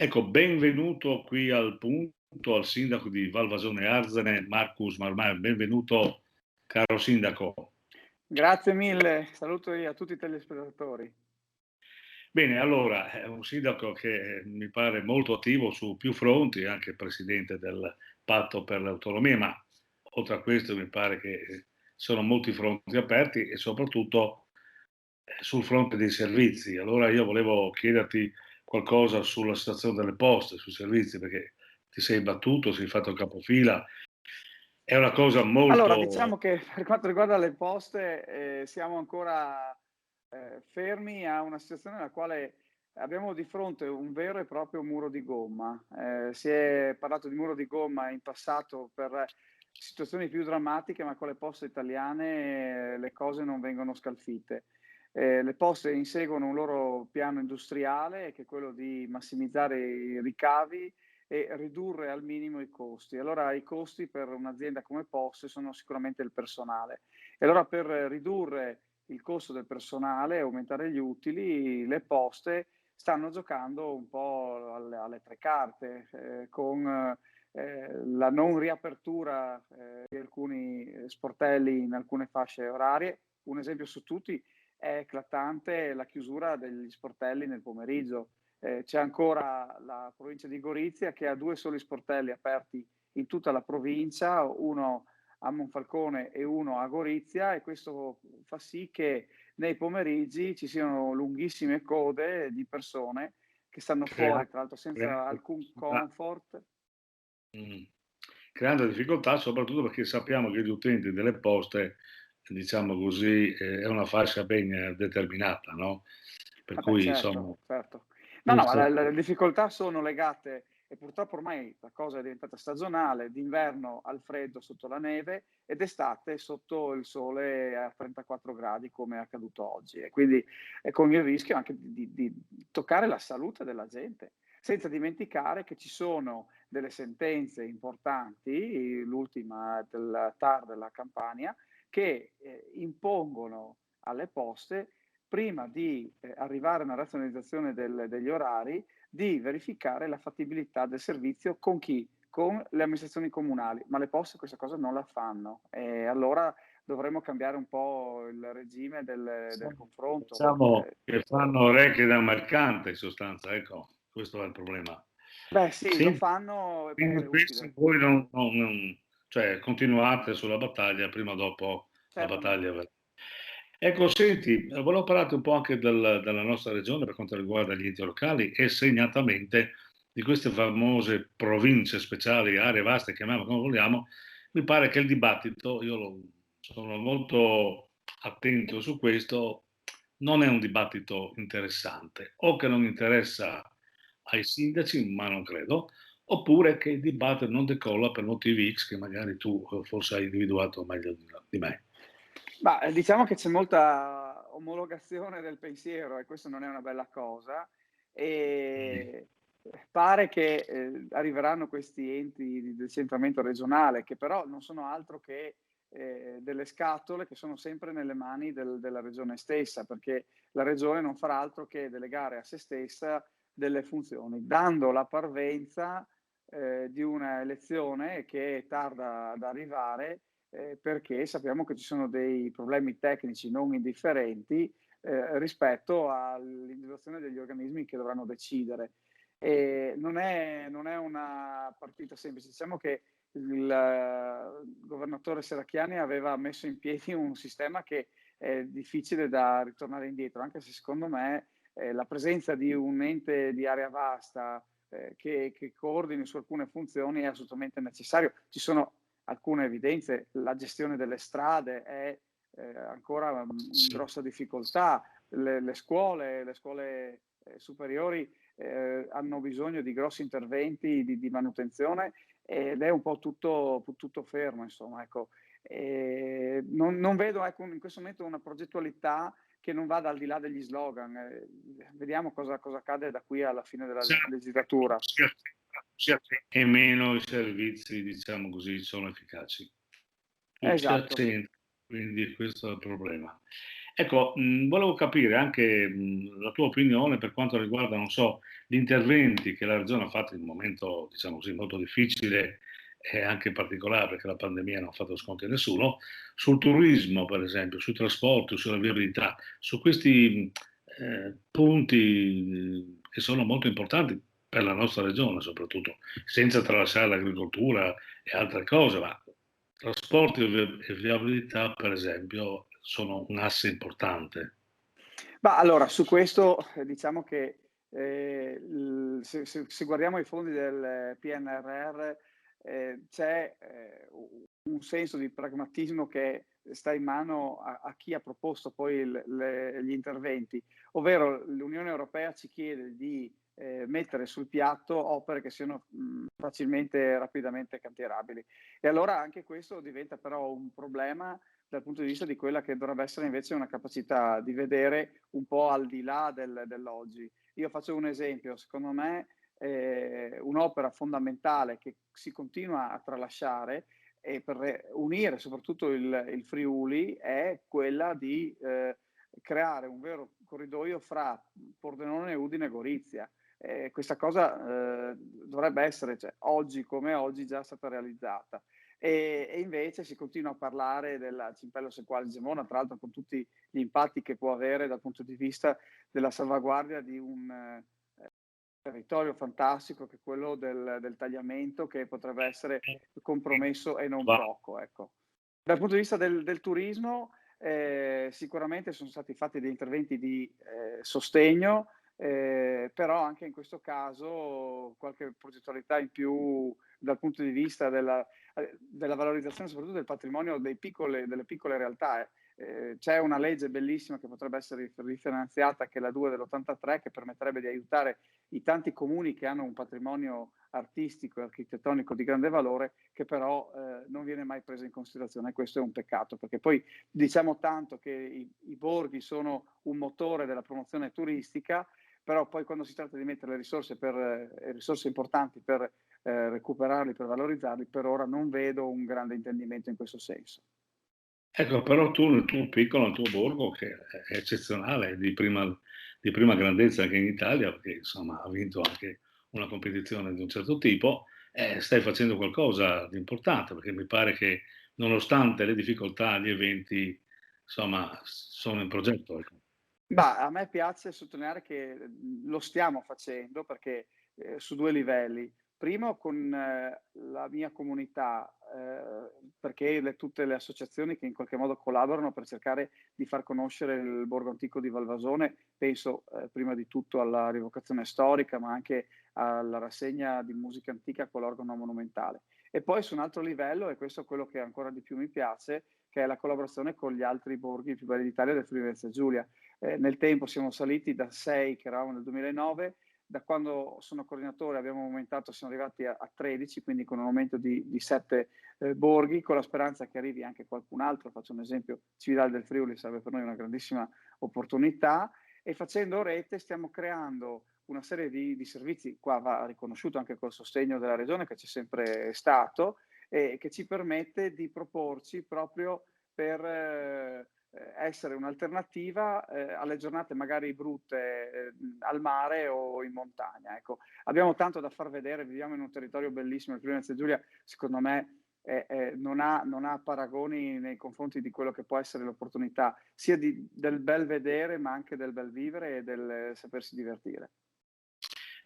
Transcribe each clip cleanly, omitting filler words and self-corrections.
Ecco, benvenuto qui al punto al sindaco di Valvasone Arzane, Marcus Marmai. Benvenuto, caro sindaco. Grazie mille, saluto a tutti i telespettatori. Bene, allora, è un sindaco che mi pare molto attivo su più fronti, anche presidente del Patto per l'Autonomia, ma oltre a questo mi pare che sono molti fronti aperti e soprattutto sul fronte dei servizi. Allora io volevo chiederti qualcosa sulla situazione delle poste, sui servizi, perché ti sei battuto, sei fatto capofila. È una cosa Allora, molto... diciamo che per quanto riguarda le poste, siamo ancora, fermi a una situazione nella quale abbiamo di fronte un vero e proprio muro di gomma. Si è parlato di muro di gomma in passato per situazioni più drammatiche, ma con le poste italiane le cose non vengono scalfite. Le poste inseguono un loro piano industriale, che è quello di massimizzare i ricavi e ridurre al minimo i costi. Allora i costi per un'azienda come Poste sono sicuramente il personale. E allora per ridurre il costo del personale e aumentare gli utili, le Poste stanno giocando un po' alle tre carte, con la non riapertura di alcuni sportelli in alcune fasce orarie. Un esempio su tutti è eclatante la chiusura degli sportelli nel pomeriggio. C'è ancora la provincia di Gorizia che ha 2 soli sportelli aperti in tutta la provincia, uno a Monfalcone e uno a Gorizia, e questo fa sì che nei pomeriggi ci siano lunghissime code di persone che stanno crea- fuori, tra l'altro senza creando alcun difficoltà. comfort. Mm. Creando difficoltà soprattutto perché sappiamo che gli utenti delle poste, diciamo così, è una fascia ben determinata, no? Per Vabbè, cui insomma, certo, certo. No, no, ma questo... le difficoltà sono legate, e purtroppo ormai la cosa è diventata stagionale, d'inverno al freddo sotto la neve ed estate sotto il sole a 34 gradi come è accaduto oggi, e quindi con il rischio anche di toccare la salute della gente, senza dimenticare che ci sono delle sentenze importanti, l'ultima del TAR della Campania, che impongono alle poste, prima di arrivare a una razionalizzazione degli orari, di verificare la fattibilità del servizio con chi? Con le amministrazioni comunali, ma le poste questa cosa non la fanno, e allora dovremmo cambiare un po' il regime del confronto. Diciamo che fanno orecchie da mercante in sostanza, ecco, questo è il problema. Beh sì, lo Sì, fanno e poi quindi è questo utile, voi cioè continuate sulla battaglia, prima o dopo la battaglia certamente. verrà. Ecco, senti, volevo parlarti un po' anche della nostra regione per quanto riguarda gli enti locali e segnatamente di queste famose province speciali, aree vaste, chiamiamole come vogliamo. Mi pare che il dibattito, sono molto attento su questo, non è un dibattito interessante, o che non interessa ai sindaci, ma non credo, oppure che il dibattito non decolla per motivi X che magari tu forse hai individuato meglio di me. Ma, diciamo che c'è molta omologazione del pensiero e questo non è una bella cosa, Mm. e pare che, arriveranno questi enti di decentramento regionale, che però non sono altro che, delle scatole che sono sempre nelle mani della regione stessa, perché la regione non farà altro che delegare a se stessa delle funzioni, dando la parvenza, di una elezione che tarda ad arrivare, perché sappiamo che ci sono dei problemi tecnici non indifferenti, rispetto all'individuazione degli organismi che dovranno decidere. Non è una partita semplice. Diciamo che il governatore Serracchiani aveva messo in piedi un sistema che è difficile da ritornare indietro, anche se secondo me, la presenza di un ente di area vasta, che coordini su alcune funzioni è assolutamente necessario. Ci sono alcune evidenze: la gestione delle strade è ancora in Sì. grossa difficoltà, le scuole superiori hanno bisogno di grossi interventi di manutenzione, ed è un po' tutto fermo, insomma, ecco. Non vedo, ecco, in questo momento una progettualità che non vada al di là degli slogan. Vediamo cosa accade da qui alla fine della legislatura. E meno i servizi, diciamo così, sono efficaci. Più si Esatto. accende, quindi questo è il problema. Ecco, volevo capire anche, la tua opinione per quanto riguarda, non so, gli interventi che la regione ha fatto in un momento, diciamo così, molto difficile e anche particolare perché la pandemia non ha fatto sconti a nessuno, sul turismo per esempio, sui trasporti, sulla viabilità, su questi, punti che sono molto importanti per la nostra regione soprattutto, senza tralasciare l'agricoltura e altre cose, ma trasporti e viabilità, per esempio, sono un asse importante. Ma allora, su questo diciamo che se guardiamo i fondi del PNRR, c'è un senso di pragmatismo che sta in mano a chi ha proposto poi gli interventi, ovvero l'Unione Europea ci chiede di mettere sul piatto opere che siano facilmente e rapidamente cantierabili. E allora anche questo diventa però un problema dal punto di vista di quella che dovrebbe essere invece una capacità di vedere un po' al di là dell'oggi. Io faccio un esempio, secondo me un'opera fondamentale che si continua a tralasciare e per unire soprattutto il Friuli è quella di creare un vero corridoio fra Pordenone e Udine e Gorizia. Questa cosa dovrebbe essere, cioè, oggi come oggi, già stata realizzata. E invece si continua a parlare della Cimpello Sequale Gemona, tra l'altro con tutti gli impatti che può avere dal punto di vista della salvaguardia di un territorio fantastico che è quello del tagliamento, che potrebbe essere compromesso e non Va. poco, ecco. Dal punto di vista del turismo, sicuramente sono stati fatti degli interventi di sostegno, però anche in questo caso qualche progettualità in più dal punto di vista della valorizzazione soprattutto del patrimonio delle piccole realtà. C'è una legge bellissima che potrebbe essere rifinanziata, che è la 2 dell'83, che permetterebbe di aiutare i tanti comuni che hanno un patrimonio artistico e architettonico di grande valore, che però non viene mai preso in considerazione. E questo è un peccato, perché poi diciamo tanto che i borghi sono un motore della promozione turistica, però poi quando si tratta di mettere le risorse, risorse importanti per recuperarli, per valorizzarli, per ora non vedo un grande intendimento in questo senso. Ecco, però tu nel tuo piccolo, nel tuo borgo, che è eccezionale, è di prima grandezza anche in Italia, perché insomma ha vinto anche una competizione di un certo tipo, stai facendo qualcosa di importante, perché mi pare che nonostante le difficoltà, gli eventi, insomma, sono in progetto. Ecco. Bah, a me piace sottolineare che lo stiamo facendo perché su 2 livelli. Primo con la mia comunità, perché tutte le associazioni che in qualche modo collaborano per cercare di far conoscere il borgo antico di Valvasone, penso prima di tutto alla rievocazione storica, ma anche alla rassegna di musica antica con l'organo monumentale. E poi su un altro livello, e questo è quello che ancora di più mi piace, che è la collaborazione con gli altri borghi più belli d'Italia del Friuli Venezia Giulia. Nel tempo siamo saliti da 6 che eravamo nel 2009, da quando sono coordinatore abbiamo aumentato, siamo arrivati a 13, quindi con un aumento di 7 borghi, con la speranza che arrivi anche qualcun altro. Faccio un esempio, Cividale del Friuli sarebbe per noi una grandissima opportunità, e facendo rete stiamo creando una serie di servizi, qua va riconosciuto anche col sostegno della regione che c'è sempre stato, e che ci permette di proporci proprio per essere un'alternativa alle giornate magari brutte al mare o in montagna. Ecco, abbiamo tanto da far vedere, viviamo in un territorio bellissimo, il Friuli Venezia Giulia secondo me non ha paragoni nei confronti di quello che può essere l'opportunità sia del bel vedere, ma anche del bel vivere e del sapersi divertire.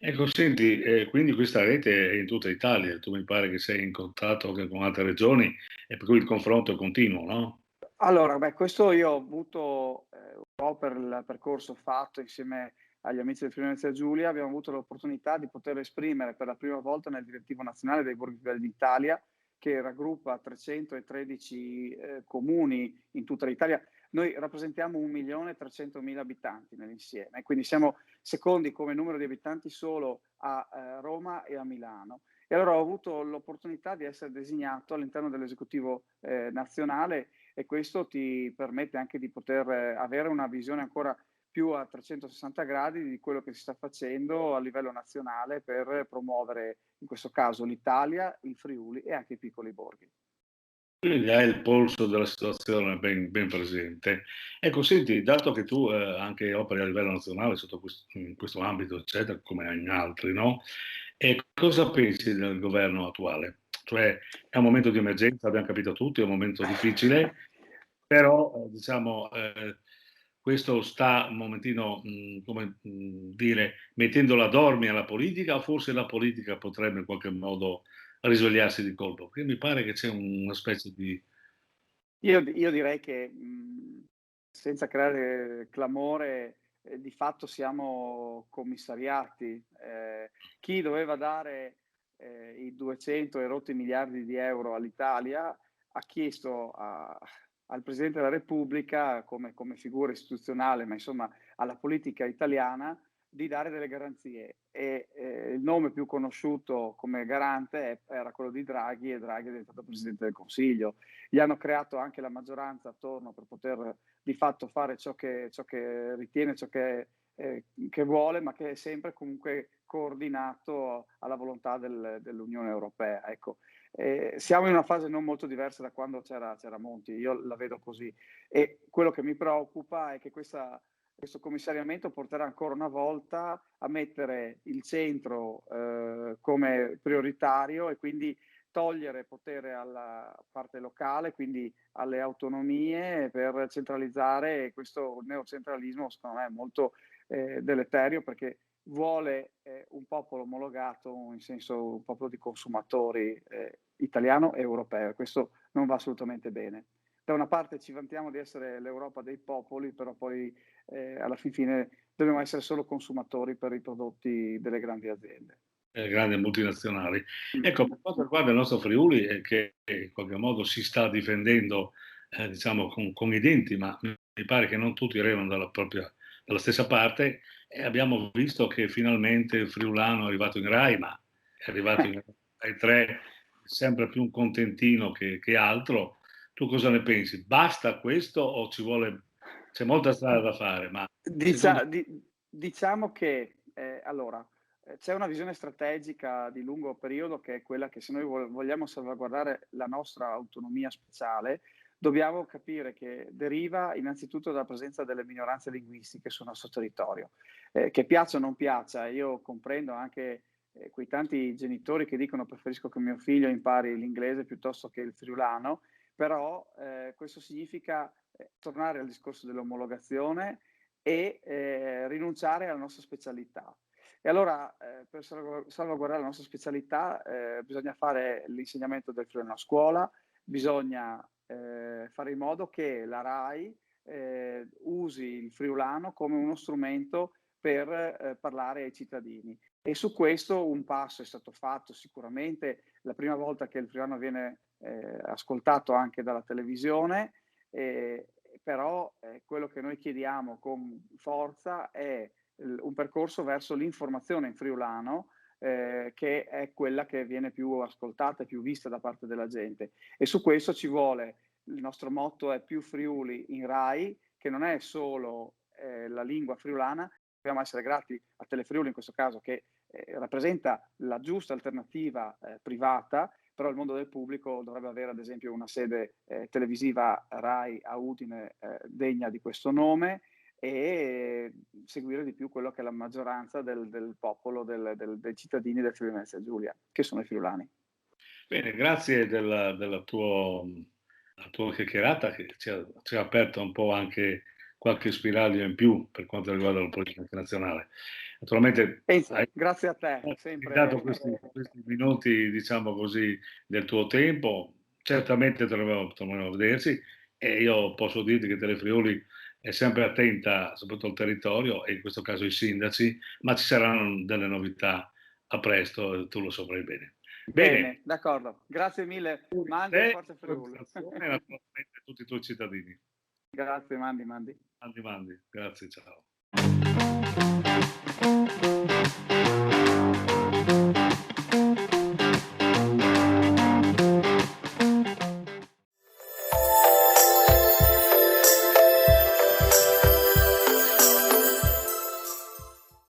Ecco, senti, quindi questa rete è in tutta Italia, tu mi pare che sei in contatto anche con altre regioni e per cui il confronto è continuo, no? Allora, beh, questo io ho avuto un po' per il percorso fatto insieme agli amici del Friuli Venezia Giulia, abbiamo avuto l'opportunità di poter esprimere per la prima volta nel direttivo nazionale dei borghi più belli d'Italia, che raggruppa 313 comuni in tutta l'Italia. Noi rappresentiamo 1.300.000 abitanti nell'insieme, quindi siamo secondi come numero di abitanti solo a Roma e a Milano. E allora ho avuto l'opportunità di essere designato all'interno dell'esecutivo nazionale, e questo ti permette anche di poter avere una visione ancora più a 360 gradi di quello che si sta facendo a livello nazionale per promuovere in questo caso l'Italia, il Friuli e anche i piccoli borghi. Quindi hai il polso della situazione ben presente. Ecco, senti, dato che tu anche operi a livello nazionale in questo ambito, eccetera, come in altri, no? E cosa pensi del governo attuale? Cioè, è un momento di emergenza, abbiamo capito tutti, è un momento difficile, però diciamo, questo sta un momentino, come dire, mettendo la dormia alla politica, o forse la politica potrebbe in qualche modo risvegliarsi di colpo? Perché mi pare che c'è una specie di... Io direi che, senza creare clamore, di fatto siamo commissariati. Chi doveva dare, i 200 e rotti miliardi di euro all'Italia ha chiesto al Presidente della Repubblica, come figura istituzionale, ma insomma alla politica italiana, di dare delle garanzie e, il nome più conosciuto come garante era quello di Draghi, e Draghi è diventato Presidente del Consiglio. Gli hanno creato anche la maggioranza attorno per poter di fatto fare ciò che ritiene, che vuole, ma che è sempre comunque coordinato alla volontà dell'Unione Europea. Ecco. Siamo in una fase non molto diversa da quando c'era Monti, io la vedo così. E quello che mi preoccupa è che questo commissariamento porterà ancora una volta a mettere il centro come prioritario e quindi togliere potere alla parte locale, quindi alle autonomie, per centralizzare, e questo neocentralismo secondo me è molto deleterio, perché vuole un popolo omologato, in senso un popolo di consumatori italiano e europeo, e questo non va assolutamente bene. Da una parte ci vantiamo di essere l'Europa dei popoli, però poi alla fin fine dobbiamo essere solo consumatori per i prodotti delle grandi aziende. Grandi multinazionali. Mm. Ecco, per quanto riguarda il nostro Friuli, che in qualche modo si sta difendendo, diciamo, con i denti, ma mi pare che non tutti remano dalla stessa parte, e abbiamo visto che finalmente il friulano è arrivato in Rai, ma è arrivato in Rai 3, sempre più un contentino che altro. Tu cosa ne pensi? Basta questo o c'è molta strada da fare, ma secondo... Diciamo che, allora, c'è una visione strategica di lungo periodo, che è quella che, se noi vogliamo salvaguardare la nostra autonomia speciale, dobbiamo capire che deriva innanzitutto dalla presenza delle minoranze linguistiche sul nostro territorio. Che piaccia o non piaccia, io comprendo anche quei tanti genitori che dicono: preferisco che mio figlio impari l'inglese piuttosto che il friulano, però questo significa tornare al discorso dell'omologazione e rinunciare alla nostra specialità. E allora, per salvaguardare la nostra specialità, bisogna fare l'insegnamento del friulano a scuola, bisogna fare in modo che la RAI usi il friulano come uno strumento per parlare ai cittadini. E su questo un passo è stato fatto sicuramente la prima volta che il friulano viene ascoltato anche dalla televisione, però quello che noi chiediamo con forza è un percorso verso l'informazione in friulano, che è quella che viene più ascoltata e più vista da parte della gente. E su questo ci vuole, il nostro motto è più Friuli in Rai, che non è solo la lingua friulana. Dobbiamo essere grati a Telefriuli in questo caso, che rappresenta la giusta alternativa privata, però il mondo del pubblico dovrebbe avere ad esempio una sede televisiva RAI a Udine degna di questo nome, e seguire di più quello che è la maggioranza del popolo, dei cittadini del Friuli Venezia Giulia, che sono i friulani. Bene, grazie della tua chiacchierata che ci ha aperto un po' anche qualche spiraglio in più per quanto riguarda la politica internazionale. Naturalmente Pensa, hai grazie a te, dato sempre. questi minuti, diciamo così, del tuo tempo. Certamente torneremo a vederci, e io posso dirti che Telefriuli è sempre attenta soprattutto al territorio e in questo caso ai sindaci, ma ci saranno delle novità a presto, e tu lo saprai bene. Bene, Bene, d'accordo. Grazie mille. Mandi e te, forza Friuli. soddisfazione e naturalmente a tutti i tuoi cittadini. Grazie, mandi. Mandi, grazie, ciao.